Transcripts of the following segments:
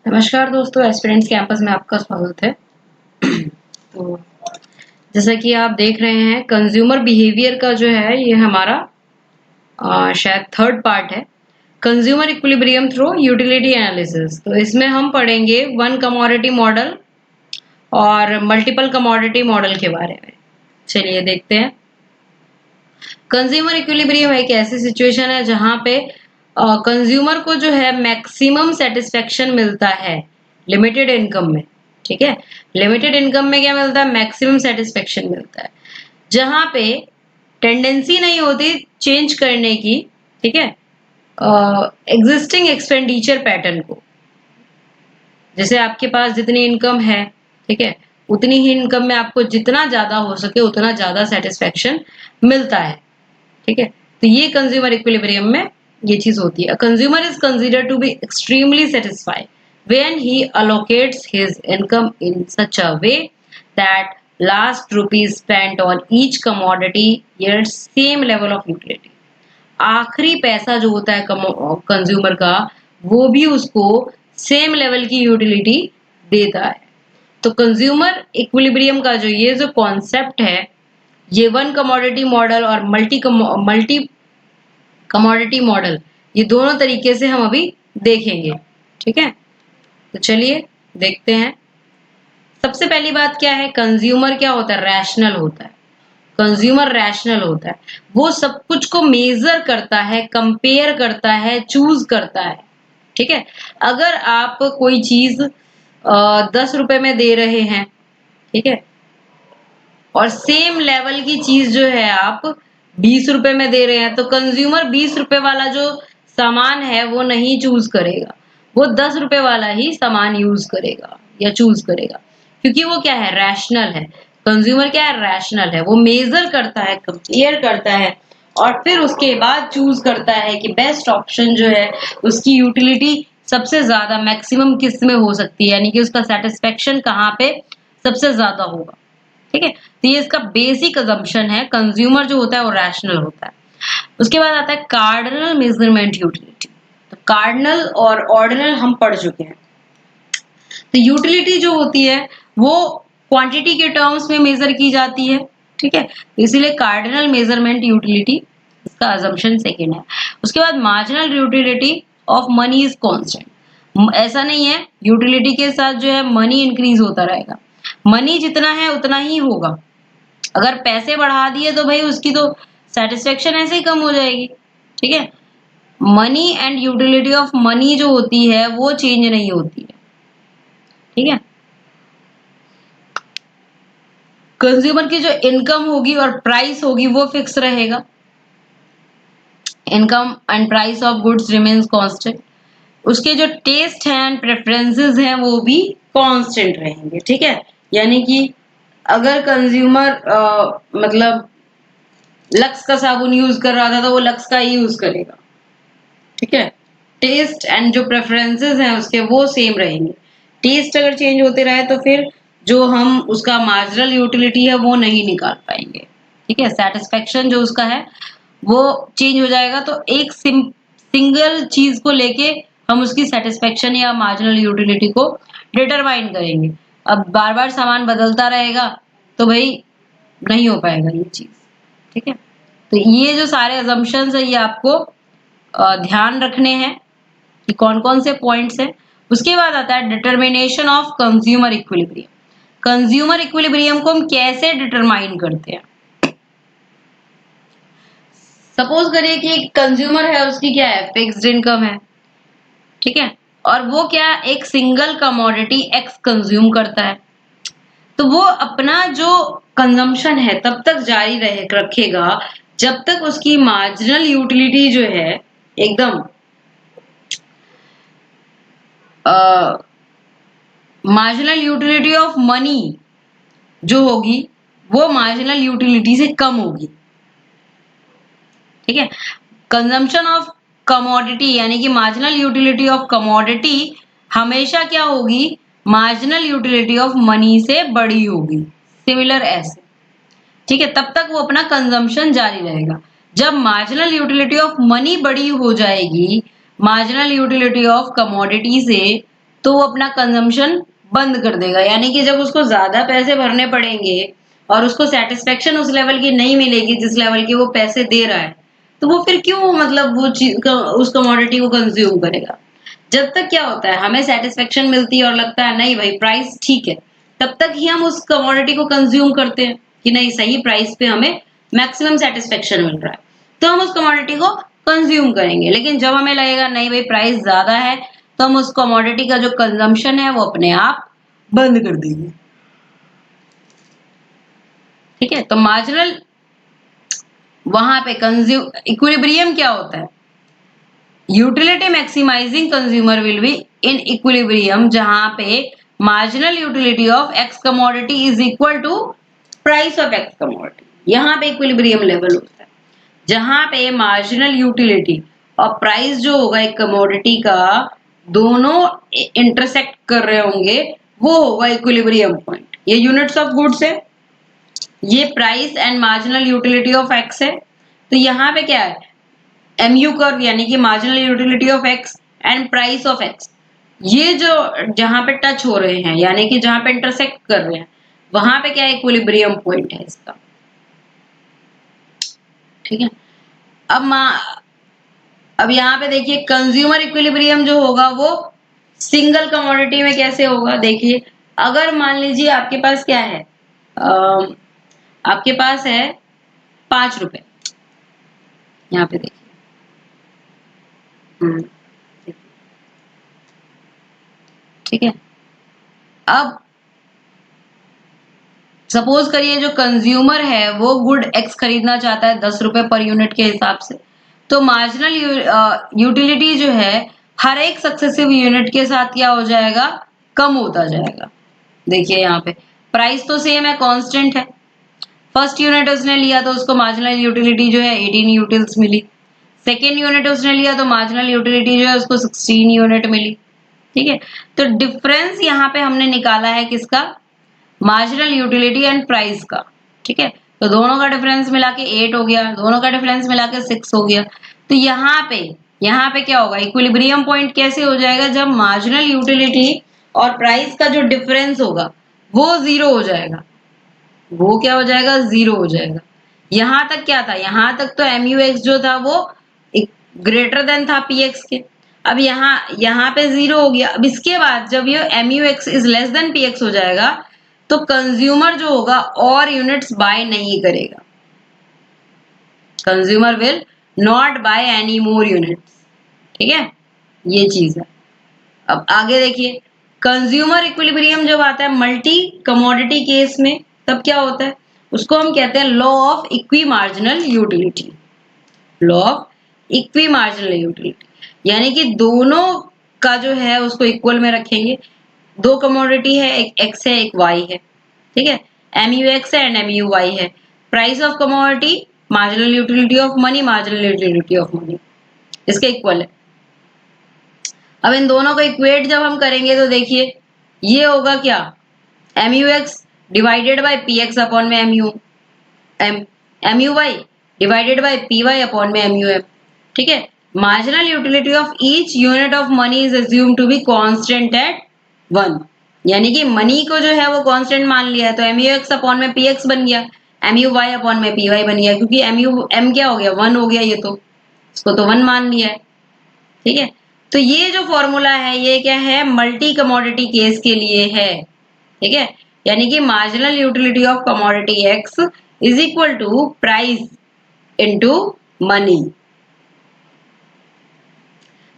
नमस्कार दोस्तों, aspirants campus में आपका स्वागत है। तो जैसा कि आप देख रहे हैं, कंज्यूमर बिहेवियर का जो है ये हमारा शायद थर्ड पार्ट है। Consumer equilibrium through utility analysis. तो इसमें हम पढ़ेंगे वन कमोडिटी मॉडल और मल्टीपल कमोडिटी मॉडल के बारे में। चलिए देखते हैं। कंज्यूमर इक्विलिब्रियम एक ऐसी सिचुएशन है जहां पे कंज्यूमर को जो है मैक्सिमम सेटिस्फेक्शन मिलता है लिमिटेड इनकम में। ठीक है, लिमिटेड इनकम में क्या मिलता है? मैक्सिमम सेटिस्फेक्शन मिलता है, जहां पे टेंडेंसी नहीं होती चेंज करने की। ठीक है, एग्जिस्टिंग एक्सपेंडिचर पैटर्न को, जैसे आपके पास जितनी इनकम है, ठीक है, उतनी ही इनकम में आपको जितना ज्यादा हो सके उतना ज्यादा सेटिस्फेक्शन मिलता है। ठीक है, तो ये कंज्यूमर इक्विलिब्रियम में ये चीज होती है। Consumer is considered to be extremely satisfied when he allocates his income in such a way that last rupees spent on each commodity yields same level of utility। आखिरी पैसा जो होता है कंज्यूमर का, वो भी उसको सेम लेवल की यूटिलिटी देता है। तो कंज्यूमर इक्विलिब्रियम का जो कॉन्सेप्ट है, ये वन कमोडिटी मॉडल और मल्टी कमोडिटी मॉडल, ये दोनों तरीके से हम अभी देखेंगे। ठीक है, तो चलिए देखते हैं। सबसे पहली बात क्या है, कंज्यूमर क्या होता है? रैशनल होता है। कंज्यूमर रैशनल होता है, वो सब कुछ को मेजर करता है, कंपेयर करता है, चूज करता है। ठीक है, अगर आप कोई चीज 10 रुपए में दे रहे हैं, ठीक है, और सेम लेवल की चीज जो है आप 20 रुपए में दे रहे हैं, तो कंज्यूमर 20 रुपए वाला जो सामान है वो नहीं चूज करेगा, वो 10 रुपए वाला ही सामान यूज करेगा या चूज करेगा, क्योंकि वो क्या है? रैशनल है। कंज्यूमर क्या है? रैशनल है। वो मेजर करता है, कंपेयर करता है और फिर उसके बाद चूज करता है कि बेस्ट ऑप्शन जो है उसकी यूटिलिटी सबसे ज्यादा मैक्सिमम किस में हो सकती है, यानी कि उसका सेटिस्फेक्शन कहाँ पे सबसे ज्यादा होगा। ठीक है, तो ये इसका बेसिक अजम्पशन है। कंज्यूमर जो होता है वो रैशनल होता है। उसके बाद आता है कार्डिनल मेजरमेंट यूटिलिटी। तो कार्डिनल और ऑर्डिनल हम पढ़ चुके हैं। तो यूटिलिटी जो होती है वो क्वांटिटी के टर्म्स में मेजर की जाती है। ठीक है, इसीलिए कार्डिनल मेजरमेंट यूटिलिटी इसका अजम्पशन सेकेंड है। उसके बाद marginal utility of money is constant. ऐसा नहीं है, यूटिलिटी के साथ जो है मनी इंक्रीज होता रहेगा। मनी जितना है उतना ही होगा। अगर पैसे बढ़ा दिए तो भाई उसकी तो सेटिस्फेक्शन ऐसे ही कम हो जाएगी। ठीक है, money and utility of money जो होती है वो चेंज नहीं होती है। ठीक है, कंज्यूमर की जो इनकम होगी और प्राइस होगी वो फिक्स रहेगा। Income and price of goods remains constant. उसके जो टेस्ट है एंड प्रेफरेंसेस हैं वो भी कांस्टेंट रहेंगे। ठीक है, यानी कि अगर कंज्यूमर मतलब लक्स का साबुन यूज कर रहा था तो वो लक्स का ही यूज करेगा। ठीक है, टेस्ट एंड जो प्रेफरेंसेस हैं उसके वो सेम रहेंगे। टेस्ट अगर चेंज होते रहे तो फिर जो हम उसका मार्जिनल यूटिलिटी है वो नहीं निकाल पाएंगे। ठीक है, सेटिस्फेक्शन जो उसका है वो चेंज हो जाएगा। तो एक सिंगल चीज को लेके हम उसकी सेटिस्फेक्शन या मार्जिनल यूटिलिटी को डिटरमाइन करेंगे। अब बार बार सामान बदलता रहेगा तो भाई नहीं हो पाएगा ये चीज। ठीक है, तो ये जो सारे अजम्पशंस है ये आपको ध्यान रखने हैं कि कौन कौन से पॉइंट्स हैं। उसके बाद आता है determination of consumer equilibrium. Consumer equilibrium को हम कैसे डिटरमाइन करते हैं? सपोज करिए कि एक कंज्यूमर है, उसकी क्या है? फिक्स्ड इनकम है। ठीक है, और वो क्या एक सिंगल कमोडिटी एक्स कंज्यूम करता है, तो वो अपना जो कंजम्पशन है तब तक जारी रखेगा जब तक उसकी मार्जिनल यूटिलिटी जो है एकदम मार्जिनल यूटिलिटी ऑफ मनी जो होगी वो मार्जिनल यूटिलिटी से कम होगी। ठीक है, कंजम्पशन ऑफ कमोडिटी यानी कि मार्जिनल यूटिलिटी ऑफ कमोडिटी हमेशा क्या होगी? मार्जिनल यूटिलिटी ऑफ मनी से बड़ी होगी। सिमिलर ऐसे। ठीक है, तब तक वो अपना कंजम्पशन जारी रहेगा। जब मार्जिनल यूटिलिटी ऑफ मनी बड़ी हो जाएगी मार्जिनल यूटिलिटी ऑफ कमोडिटी से, तो वो अपना कंजम्पशन बंद कर देगा। यानी कि जब उसको ज्यादा पैसे भरने पड़ेंगे और उसको सेटिस्फेक्शन उस लेवल की नहीं मिलेगी जिस लेवल की वो पैसे दे रहा है, तो वो फिर क्यों मतलब वो चीज उस कमोडिटी को कंज्यूम करेगा। जब तक क्या होता है हमें सेटिस्फेक्शन मिलती है और लगता है नहीं भाई प्राइस ठीक है, तब तक ही हम उस कमोडिटी को कंज्यूम करते हैं कि नहीं सही प्राइस पे हमें मैक्सिमम सेटिस्फेक्शन मिल रहा है, तो हम उस कमोडिटी को कंज्यूम करेंगे। लेकिन जब हमें लगेगा नहीं भाई प्राइस ज्यादा है, तो हम उस कमोडिटी का जो कंजम्पशन है वो अपने आप बंद कर देंगे। ठीक है, तो मार्जिनल वहां पे कंज्यूम इक्विलिब्रियम क्या होता है, utility maximising consumer will be in equilibrium, जहां पे marginal utility of x commodity is equal to price of x commodity. यहां पे इक्विलिब्रियम लेवल होता है जहां पे मार्जिनल यूटिलिटी और प्राइस जो होगा एक कमोडिटी का दोनों इंटरसेक्ट कर रहे होंगे, वो होगा इक्विलिब्रियम पॉइंट। ये यूनिट्स ऑफ गुड्स है, ये price and marginal utility of x है। तो यहाँ पे क्या है, एमयू कर्व यानी कि marginal utility of x and price of x, ये जो जहां पे टच हो रहे हैं यानी कि जहां पे इंटरसेक्ट कर रहे हैं, वहां पे क्या इक्विलिब्रियम पॉइंट है इसका। ठीक है, अब अब यहाँ पे देखिए कंज्यूमर इक्विलिब्रियम जो होगा वो सिंगल कमोडिटी में कैसे होगा। देखिए अगर मान लीजिए आपके पास क्या है, आपके पास है 5 रुपए, यहाँ पे देखिए ठीक है। अब सपोज करिए जो कंज्यूमर है वो गुड एक्स खरीदना चाहता है 10 रुपए पर यूनिट के हिसाब से, तो मार्जिनल यूटिलिटी जो है हर एक सक्सेसिव यूनिट के साथ क्या हो जाएगा, कम होता जाएगा। देखिए यहाँ पे प्राइस तो सेम है, कांस्टेंट है। फर्स्ट यूनिट उसने लिया तो उसको मार्जिनल यूटिलिटी जो है 18 यूटिल्स मिली। सेकेंड यूनिट उसने लिया तो मार्जिनल यूटिलिटी जो है उसको 16 यूनिट मिली। ठीक है, तो डिफरेंस यहाँ पे हमने निकाला है किसका, मार्जिनल यूटिलिटी एंड प्राइस का। ठीक है, तो दोनों का डिफरेंस मिला के 8 हो गया, दोनों का डिफरेंस मिला के 6 हो गया। तो यहाँ पे क्या होगा, इक्विलिब्रियम पॉइंट कैसे हो जाएगा, जब मार्जिनल यूटिलिटी और प्राइस का जो डिफरेंस होगा वो जीरो हो जाएगा। वो क्या हो जाएगा, जीरो हो जाएगा। यहां तक क्या था, यहां तक तो MUX जो था वो ग्रेटर देन था PX के। अब यहाँ पे जीरो हो गया। अब इसके बाद जब ये MUX is less than PX हो जाएगा, तो कंज्यूमर जो होगा और यूनिट्स बाय नहीं करेगा। Consumer will not by any more units. ठीक है, ये चीज है। अब आगे देखिए, कंज्यूमर इक्विलिब्रियम जब आता है मल्टी कमोडिटी केस में, तब क्या होता है, उसको हम कहते हैं law of equi marginal utility. Law of equi marginal utility यानी कि दोनों का जो है उसको इक्वल में रखेंगे। दो कमोडिटी है, एक एक्स है एक वाई है। ठीक है, MUX है एंड MUY है। Price of commodity, marginal utility of money, marginal utility of money इसके इक्वल है। अब इन दोनों को इक्वेट जब हम करेंगे तो देखिए ये होगा क्या, MUX divided by PX upon में MUY divided by PY upon में MUM। ठीक है, marginal utility of each unit of money is assume to be constant at 1, यानी कि मनी को जो है वो कांस्टेंट मान लिया है, तो MUX अपॉन में PX बन गया, MUY अपॉन में PY बन गया, क्योंकि MUM क्या हो गया, 1 हो गया, ये तो इसको तो 1 मान लिया है। ठीक है, तो ये जो फॉर्मूला है ये क्या है, मल्टी कमोडिटी केस के लिए है। ठीक है, यानी कि marginal utility of commodity x is equal to price into money.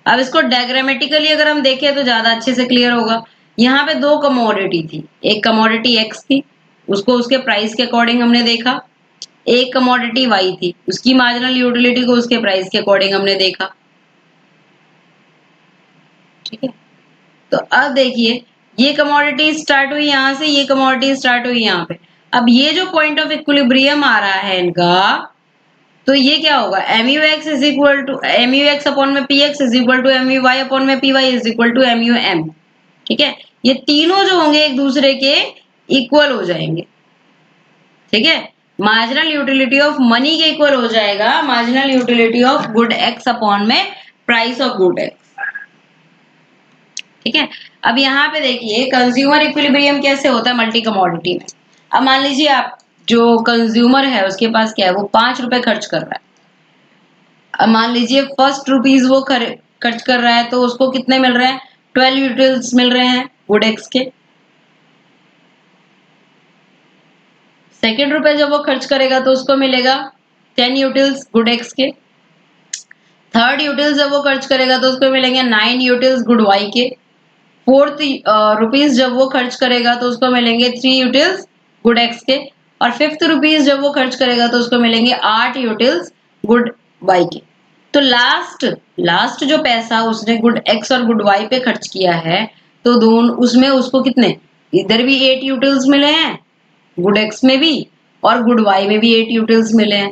अब इसको डायग्रामेटिकली अगर हम देखें तो ज्यादा अच्छे से क्लियर होगा। यहाँ पे दो कमोडिटी थी, एक कमोडिटी एक्स थी, उसको उसके प्राइस के अकॉर्डिंग हमने देखा। एक कमोडिटी वाई थी, उसकी मार्जिनल यूटिलिटी को उसके प्राइस के अकॉर्डिंग हमने देखा। ठीक है, तो अब देखिए ये कमोडिटी स्टार्ट हुई यहाँ से, ये कमोडिटी स्टार्ट हुई यहाँ पे। अब ये जो पॉइंट ऑफ इक्विलिब्रियम आ रहा है इनका, तो ये क्या होगा, MUX is equal to MUX upon में PX is equal to MUY upon में PY is equal to MUM। ठीक है, ये तीनों जो होंगे एक दूसरे के इक्वल हो जाएंगे। ठीक है, मार्जिनल यूटिलिटी ऑफ मनी के इक्वल हो जाएगा marginal utility of good x upon में प्राइस ऑफ गुड एक्स। ठीक है। अब यहाँ पे देखिए कंज्यूमर इक्विलिब्रियम कैसे होता है मल्टी कमोडिटी में। अब मान लीजिए आप जो कंज्यूमर है उसके पास क्या है, वो 5 रुपए खर्च कर रहा है। अब मान लीजिए फर्स्ट रुपीज वो खर्च कर रहा है तो उसको कितने मिल रहे हैं, 12 यूटिल्स मिल रहे हैं गुड एक्स के। सेकेंड रुपए जब वो खर्च करेगा तो उसको मिलेगा 10 यूटिल्स गुड एक्स के। थर्ड यूटिल्स जब वो खर्च करेगा तो उसको मिलेंगे 9 यूटिल्स गुड वाई के। फोर्थ रुपीज जब वो खर्च करेगा तो उसको मिलेंगे 3 यूटिल्स गुड एक्स के। और फिफ्थ रुपीज जब वो खर्च करेगा तो उसको मिलेंगे 8 यूटिल्स गुड वाई के। तो लास्ट लास्ट जो पैसा उसने गुड एक्स और गुड वाई पे खर्च किया है, तो दोनों उसमें उसको कितने, इधर भी 8 यूटिल्स मिले हैं गुड एक्स में भी और गुड वाई में भी 8 यूटिल्स मिले हैं।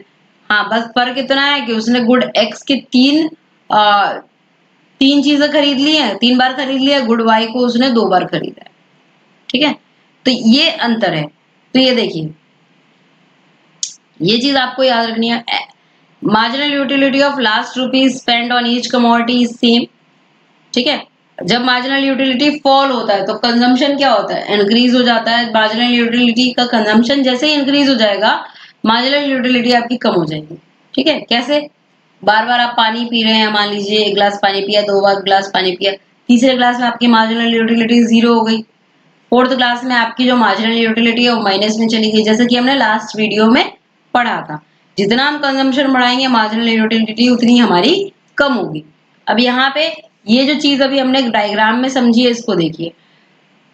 हाँ बस फर्क इतना है कि उसने गुड एक्स के तीन चीजें खरीद ली है, 3 बार खरीद लिया, गुड वाई को उसने 2 बार खरीदा है। ठीक है, तो ये अंतर है। तो ये देखिए ये चीज आपको याद रखनी है। Marginal utility of last rupees spend on each commodity is same. ठीक है, जब मार्जिनल यूटिलिटी फॉल होता है तो कंजम्पशन क्या होता है, इंक्रीज हो जाता है। मार्जिनल यूटिलिटी का कंजम्पशन जैसे ही इंक्रीज हो जाएगा मार्जिनल यूटिलिटी आपकी कम हो जाएगी। ठीक है, कैसे, बार बार आप पानी पी रहे हैं, मान लीजिए 1 गिलास पानी पिया, 2 बार गिलास पानी पिया, तीसरे ग्लास में आपकी मार्जिनल यूटिलिटी 0 हो गई। फोर्थ क्लास में आपकी जो मार्जिनल यूटिलिटी है वो माइनस में चली गई, जैसे कि हमने लास्ट वीडियो में पढ़ा था। जितना हम कंजम्पशन बढ़ाएंगे मार्जिनल यूटिलिटी उतनी हमारी कम होगी। अब यहाँ पे ये जो चीज अभी हमने डायग्राम में समझी है इसको देखिए।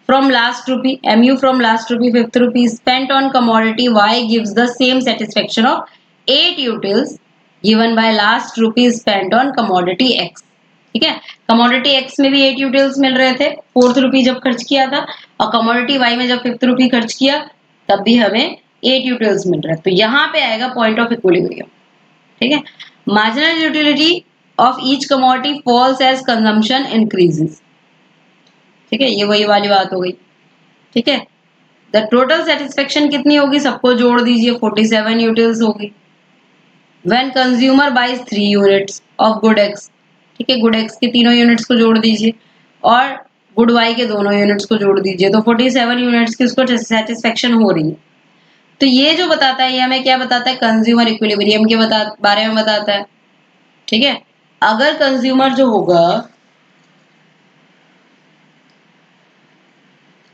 फ्रॉम लास्ट रूपी, MU फ्रॉम लास्ट रूपी फिफ्थ रूपी spent on commodity Y gives the same satisfaction of 8 utils given by last rupee spent on commodity X। ठीक है, कमोडिटी एक्स में भी 8 यूटिल्स मिल रहे थे फोर्थ रुपी जब खर्च किया था, और कमोडिटी वाई में जब फिफ्थ रुपी खर्च किया तब भी हमें 8 यूटिल्स मिल रहा है। तो यहाँ पे आएगा पॉइंट ऑफ इक्विलिब्रियम। ठीक है, marginal utility of each commodity falls as consumption increases. ठीक है, ये वही वाली बात हो गई। ठीक है, द टोटल सेटिस्फेक्शन कितनी होगी, सबको जोड़ दीजिए, 47 यूटिल्स होगी। When consumer buys 3 units of good x. ठीक है, गुड एक्स के तीनों यूनिट्स को जोड़ दीजिए और गुड वाई के दोनों यूनिट्स को जोड़ दीजिए, तो 47 यूनिट्स की उसको सेटिस्फेक्शन हो रही है। तो ये जो बताता है ये हमें क्या बताता है, कंज्यूमर इक्विलिब्रियम के बारे में बताता है। ठीक है, अगर कंज्यूमर जो होगा,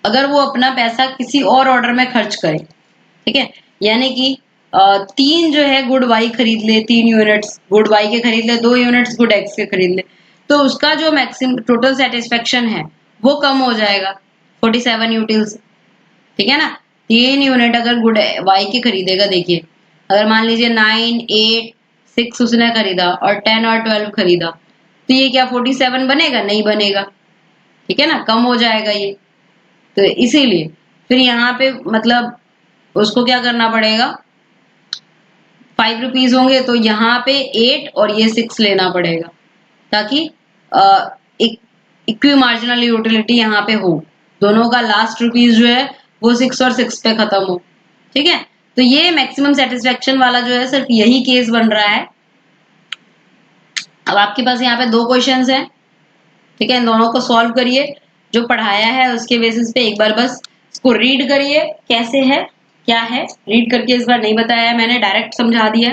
अगर वो अपना पैसा किसी और ऑर्डर में खर्च करे, ठीक है, यानी कि 3 जो है गुड वाई खरीद ले, 3 यूनिट्स गुड वाई के खरीद ले, 2 यूनिट्स गुड एक्स के खरीद ले, तो उसका जो मैक्सिमम टोटल सेटिस्फेक्शन है वो कम हो जाएगा 47 यूटिल्स। ठीक है ना, 3 यूनिट अगर गुड वाई के खरीदेगा, देखिए अगर मान लीजिए 9, 8, 6 उसने खरीदा और 10 और 12 खरीदा, तो ये क्या 47 बनेगा, नहीं बनेगा। ठीक है ना, कम हो जाएगा ये। तो इसीलिए फिर यहाँ पे मतलब उसको क्या करना पड़ेगा, 5 रुपीज होंगे तो यहाँ पे 8 और ये 6 लेना पड़ेगा, ताकि इक्वी मार्जिनल यूटिलिटी यहाँ पे हो, दोनों का लास्ट रुपीज जो है वो 6 और 6 पे खत्म हो। ठीक है, तो ये मैक्सिमम सेटिस्फेक्शन वाला जो है सिर्फ यही केस बन रहा है। अब आपके पास यहाँ पे 2 क्वेश्चंस हैं। ठीक है, इन दोनों को सॉल्व करिए, जो पढ़ाया है उसके बेसिस पे एक बार बस इसको रीड करिए, कैसे है क्या है, रीड करके इस बार नहीं बताया है मैंने, डायरेक्ट समझा दिया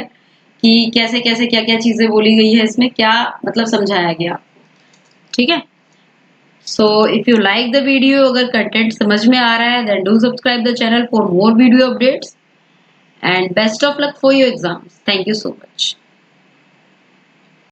कि कैसे कैसे क्या क्या चीजें बोली गई है इसमें, क्या मतलब समझाया गया। ठीक है, so if you like the video, अगर कंटेंट समझ में आ रहा है then do subscribe the channel for more video updates and best of luck for your exams. Thank you so much.